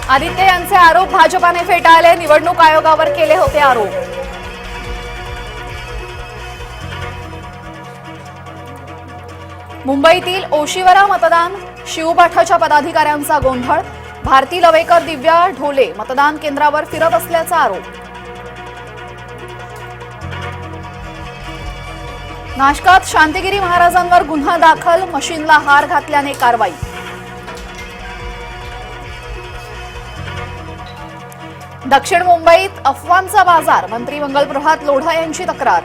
आदित्य यांचे आरोप भाजपाने फेटाळले, निवडणूक आयोगावर केले होते आरोप। मुंबईतील ओशिवरा मतदान शिवबाठाच्या पदाधिकाऱ्यांचा गोंधळ, भारती लवेकर दिव्या ढोले मतदान केंद्रावर फिरत असल्याचा आरोप। नाशकात शांतिगिरी महाराजांवर गुन्हा दाखल, मशीनला हार घातल्याने कारवाई। दक्षिण मुंबईत अफवांचा बाजार, मंत्री मंगलप्रभात लोढा यांची तक्रार।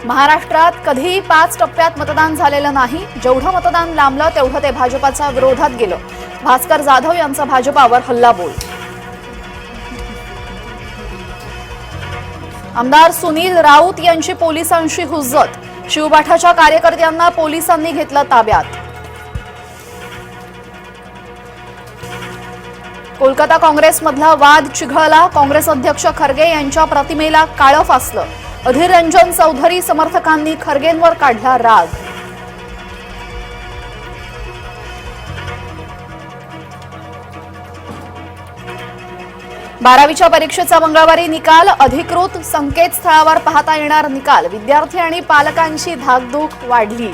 महाराष्ट्रात कधीही 5 टप्प्यात मतदान झालेलं नाही, जेवढं मतदान लांबलं तेवढं ते भाजपाच्या विरोधात गेलं, भास्कर जाधव यांचा भाजपावर हल्लाबोल। आमदार सुनील राऊत यांची पोलिसांशी हुज्जत, शिवबाठाच्या कार्यकर्त्यांना पोलिसांनी घेतलं ताब्यात। कोलकाता काँग्रेसमधला वाद चिघळला, काँग्रेस अध्यक्ष खरगे यांच्या प्रतिमेला काळं फासलं, अधीर रंजन चौधरी समर्थकांनी खरगेंवर काढला राग। बारावीच्या परीक्षेचा मंगळवारी निकाल, अधिकृत संकेतस्थळावर पाहता येणार निकाल, विद्यार्थी आणि पालकांची धाकधूक वाढली।